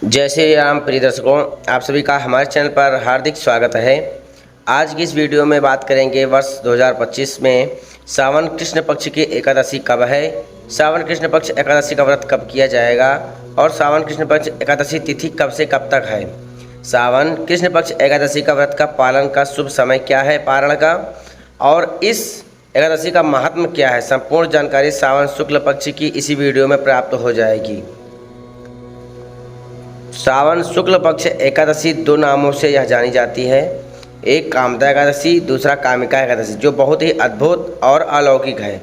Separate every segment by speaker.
Speaker 1: जय श्री राम प्रिय दर्शकों, आप सभी का हमारे चैनल पर हार्दिक स्वागत है। आज की इस वीडियो में बात करेंगे वर्ष 2025 में सावन कृष्ण पक्ष की एकादशी कब है, सावन कृष्ण पक्ष एकादशी का व्रत कब किया जाएगा और सावन कृष्ण पक्ष एकादशी तिथि कब से कब तक है। सावन कृष्ण पक्ष एकादशी का व्रत का पालन का शुभ समय क्या है पारण का, और इस एकादशी का महात्म क्या है, संपूर्ण जानकारी सावन शुक्ल पक्ष की इसी वीडियो में प्राप्त हो जाएगी। सावन शुक्ल पक्ष एकादशी दो नामों से यह जानी जाती है, एक कामदा एकादशी, दूसरा कामिका एकादशी, जो बहुत ही अद्भुत और अलौकिक है।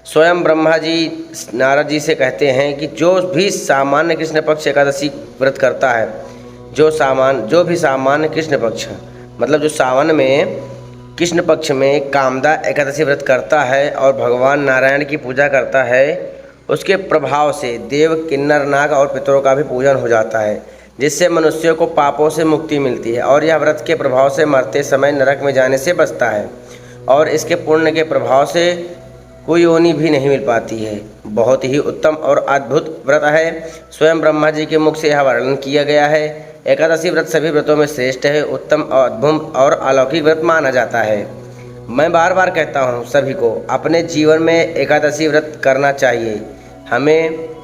Speaker 1: स्वयं ब्रह्मा जी नारद जी से कहते हैं कि जो भी सामान्य कृष्ण पक्ष एकादशी व्रत करता है, जो भी सामान्य कृष्ण पक्ष मतलब जो सावन में कृष्ण पक्ष में कामदा एकादशी व्रत करता है और भगवान नारायण की पूजा करता है, उसके प्रभाव से देव, किन्नर, नाग और पितरों का भी पूजन हो जाता है, जिससे मनुष्यों को पापों से मुक्ति मिलती है और यह व्रत के प्रभाव से मरते समय नरक में जाने से बचता है और इसके पुण्य के प्रभाव से कोई योनि भी नहीं मिल पाती है। बहुत ही उत्तम और अद्भुत व्रत है। स्वयं ब्रह्मा जी के मुख से यह वर्णन किया गया है। एकादशी व्रत सभी व्रतों में श्रेष्ठ है, उत्तम और अद्भुत और अलौकिक व्रत माना जाता है। मैं बार बार कहता हूँ सभी को अपने जीवन में एकादशी व्रत करना चाहिए। हमें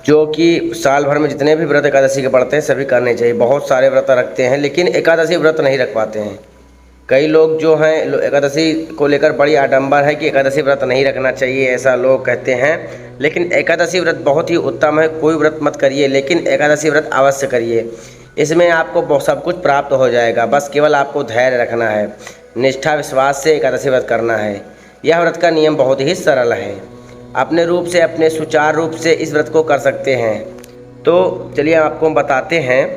Speaker 1: जो कि साल भर में जितने भी व्रत एकादशी के पड़ते हैं सभी करने चाहिए। बहुत सारे व्रत रखते हैं लेकिन एकादशी व्रत नहीं रख पाते हैं। कई लोग जो हैं एकादशी को लेकर बड़ी आडंबर है कि एकादशी व्रत नहीं रखना चाहिए, ऐसा लोग कहते हैं। लेकिन एकादशी व्रत बहुत ही उत्तम है। कोई व्रत मत करिए लेकिन एकादशी व्रत अवश्य करिए। इसमें आपको सब कुछ प्राप्त हो जाएगा। बस केवल आपको धैर्य रखना है, निष्ठा विश्वास से एकादशी व्रत करना है। यह व्रत का नियम बहुत ही सरल है। अपने रूप से अपने सुचारू रूप से इस व्रत को कर सकते हैं। तो चलिए आपको बताते हैं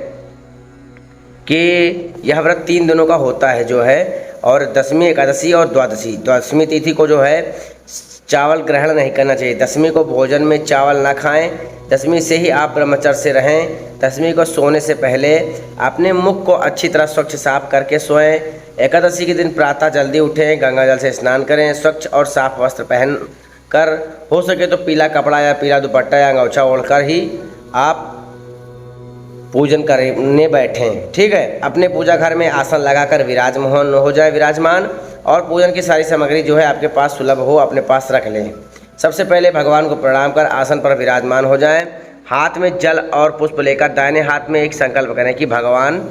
Speaker 1: कि यह व्रत 3 दिनों का होता है जो है, और दशमी एकादशी और द्वादशी। द्वादशी तिथि को जो है चावल ग्रहण नहीं करना चाहिए। दशमी को भोजन में चावल ना खाएं। दशमी से ही आप ब्रह्मचर्य से रहें। दशमी को सोने से पहले अपने मुख को अच्छी तरह स्वच्छ साफ करके सोएं। एकादशी के दिन प्रातः जल्दी उठें, गंगा जल से स्नान करें, स्वच्छ और साफ वस्त्र पहन कर हो सके तो पीला कपड़ा या पीला दुपट्टा या अंगोछा ओढ़कर ही आप पूजन करने बैठें। ठीक है, अपने पूजा घर में आसन लगाकर विराजमान और पूजन की सारी सामग्री जो है आपके पास सुलभ हो अपने पास रख लें। सबसे पहले भगवान को प्रणाम कर आसन पर विराजमान हो जाएं। हाथ में जल और पुष्प लेकर दाहिने हाथ में एक संकल्प करें कि भगवान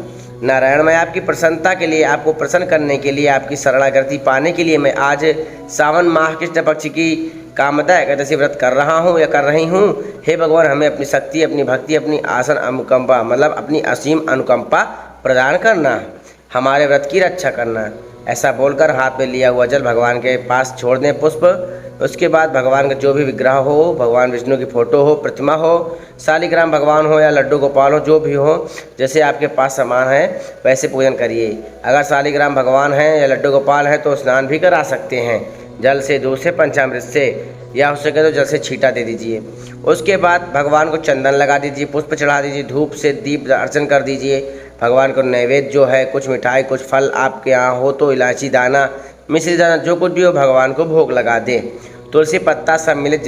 Speaker 1: नारायण, मैं आपकी प्रसन्नता के लिए, आपको प्रसन्न करने के लिए, आपकी शरणागति पाने के लिए मैं आज सावन माह कृष्ण पक्ष की कामदा एकादशी व्रत कर रहा हूँ या कर रही हूँ। हे भगवान, हमें अपनी शक्ति, अपनी भक्ति, अपनी आसन अनुकंपा मतलब अपनी असीम अनुकंपा प्रदान करना, हमारे व्रत की रक्षा करना। ऐसा बोलकर हाथ में लिया हुआ जल भगवान के पास छोड़ दें, पुष्प। उसके बाद भगवान का जो भी विग्रह हो, भगवान विष्णु की फोटो हो, प्रतिमा हो, शालिग्राम भगवान हो या लड्डू गोपाल हो, जो भी हो, जैसे आपके पास सामान है वैसे पूजन करिए। अगर शालिग्राम भगवान हैं या लड्डू गोपाल हैं तो स्नान भी करा सकते हैं जल से, दूध से, पंचामृत से, या हो सके तो जल से छींटा दे दीजिए। उसके बाद भगवान को चंदन लगा दीजिए, पुष्प चढ़ा दीजिए, धूप से दीप अर्चन कर दीजिए। भगवान को नैवेद्य जो है कुछ मिठाई, कुछ फल, आपके यहाँ हो तो इलायची दाना, मिश्री दाना, जो कुछ भी हो भगवान को भोग लगा दें। तुलसी पत्ता सम्मिलित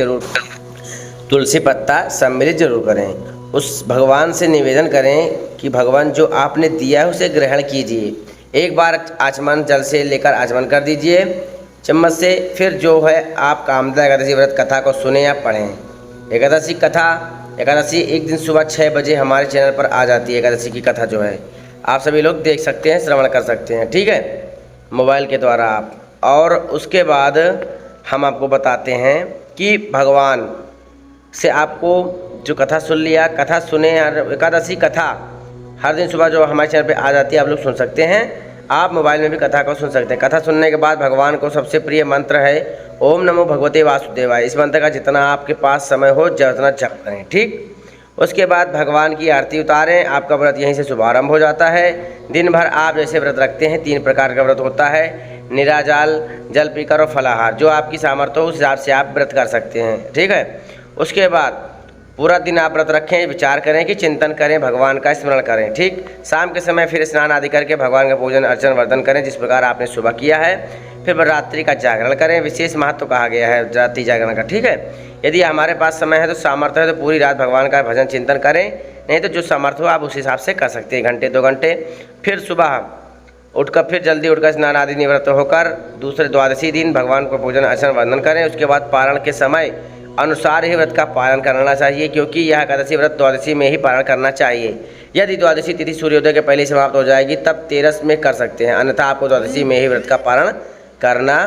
Speaker 1: जरूर करें। उस भगवान से निवेदन करें कि भगवान जो आपने दिया है उसे ग्रहण कीजिए। एक बार आचमन जल से लेकर आचमन कर दीजिए चम्मच से। फिर जो है आप कामदा एकादशी व्रत कथा को सुने या पढ़ें। एकादशी एक दिन सुबह 6 बजे हमारे चैनल पर आ जाती है। एकादशी की कथा जो है आप सभी लोग देख सकते हैं, श्रवण कर सकते हैं, ठीक है, मोबाइल के द्वारा आप। और उसके बाद हम आपको बताते हैं कि भगवान से आपको जो कथा सुन लिया, कथा सुने, एकादशी कथा हर दिन सुबह जो हमारे चैनल पे आ जाती है आप लोग सुन सकते हैं। आप मोबाइल में भी कथा को सुन सकते हैं। कथा सुनने के बाद भगवान को सबसे प्रिय मंत्र है ओम नमो भगवते वासुदेवाय। इस मंत्र का जितना आपके पास समय हो जितना जप करें, ठीक। उसके बाद भगवान की आरती उतारें। आपका व्रत यहीं से शुभारंभ हो जाता है। दिन भर आप जैसे व्रत रखते हैं 3 प्रकार का व्रत होता है, निराजल, जल पीकर और फलाहार। जो आपकी सामर्थ्य हो उस हिसाब से आप व्रत कर सकते हैं, ठीक है। उसके बाद पूरा दिन आप व्रत रखें, विचार करें कि चिंतन करें, भगवान का स्मरण करें, ठीक। शाम के समय फिर स्नान आदि करके भगवान का पूजन अर्चन वर्धन करें जिस प्रकार आपने सुबह किया है। फिर रात्रि का जागरण करें। विशेष महत्व कहा गया है रात्रि जागरण का, ठीक है। यदि हमारे पास समय है तो सामर्थ्य है तो पूरी रात भगवान का भजन चिंतन करें, नहीं तो जो सामर्थ्य हो आप उस हिसाब से कर सकते हैं, घंटे 2 घंटे। फिर सुबह उठकर फिर जल्दी उठकर स्नान आदि निवृत्त होकर दूसरे द्वादशी दिन भगवान को पूजन अर्चन वंदन करें। उसके बाद पारण के समय अनुसार ही व्रत का पालन करना चाहिए, क्योंकि यह एकादशी व्रत द्वादशी में ही पालन करना चाहिए। यदि द्वादशी तिथि सूर्योदय के पहले समाप्त हो जाएगी तब 13 में कर सकते हैं, अन्यथा आपको द्वादशी में ही व्रत का पालन करना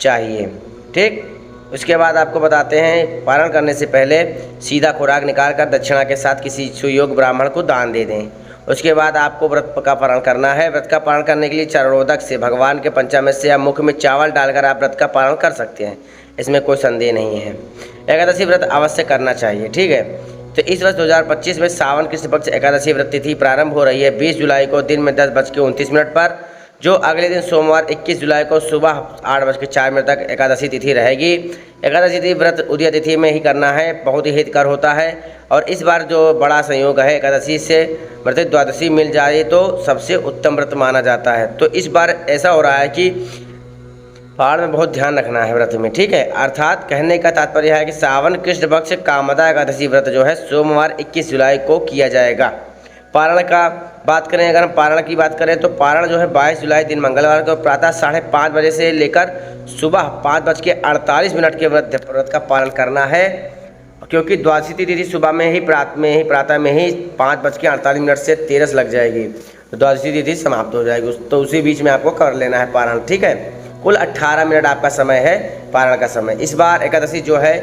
Speaker 1: चाहिए, ठीक। उसके बाद आपको बताते हैं पारण करने से पहले सीधा खुराक निकाल कर दक्षिणा के साथ किसी सुयोग्य ब्राह्मण को दान दे दें। उसके बाद आपको व्रत का पारण करना है। व्रत का पारण करने के लिए चरणोदक से भगवान के पंचामृत से या मुख में चावल डालकर आप व्रत का पारण कर सकते हैं, इसमें कोई संदेह नहीं है। एकादशी व्रत अवश्य करना चाहिए, ठीक है। तो इस वर्ष 2025 में सावन कृष्ण पक्ष एकादशी व्रत तिथि प्रारंभ हो रही है 20 जुलाई को दिन में 10:29 पर, जो अगले दिन सोमवार 21 जुलाई को सुबह 8:04 तक एकादशी तिथि रहेगी। एकादशी तिथि व्रत उदय तिथि में ही करना है, बहुत ही हितकर होता है। और इस बार जो बड़ा संयोग है एकादशी से व्रत द्वादशी मिल जाए तो सबसे उत्तम व्रत माना जाता है। तो इस बार ऐसा हो रहा है कि पहाड़ में बहुत ध्यान रखना है व्रत में, ठीक है। अर्थात कहने का तात्पर्य है कि सावन कृष्ण पक्ष कामदा एकादशी व्रत जो है सोमवार 21 जुलाई को किया जाएगा। पारण का बात करें, अगर हम पारण की बात करें तो पारण जो है 22 जुलाई दिन मंगलवार को प्रातः 5:30 बजे से लेकर सुबह 5:48 के व्रत का पालन करना है, क्योंकि द्वादशी तिथि सुबह में ही प्रातः में ही 5:48 से 13 लग जाएगी, तो द्वादशी तिथि समाप्त हो जाएगी। तो उसी बीच में आपको कर लेना है पारण, ठीक है। कुल 18 मिनट आपका समय है पारण का समय। इस बार एकादशी जो है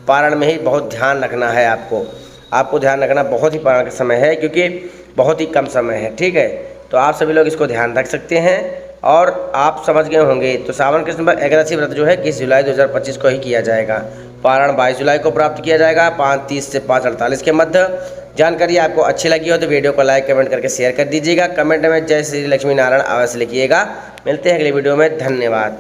Speaker 1: पारण में ही बहुत ध्यान रखना है, आपको ध्यान रखना, बहुत ही पारण का समय है क्योंकि बहुत ही कम समय है, ठीक है। तो आप सभी लोग इसको ध्यान रख सकते हैं और आप समझ गए होंगे। तो सावन कृष्ण एकादशी व्रत जो है 21 जुलाई 2025 को ही किया जाएगा। पारण 22 जुलाई को प्राप्त किया जाएगा 5:30 से 5:48 के मध्य। जानकारी आपको अच्छी लगी हो तो वीडियो को लाइक कमेंट करके शेयर कर दीजिएगा। कमेंट में जय श्री लक्ष्मी नारायण अवश्य लिखिएगा। मिलते हैं अगले वीडियो में, धन्यवाद।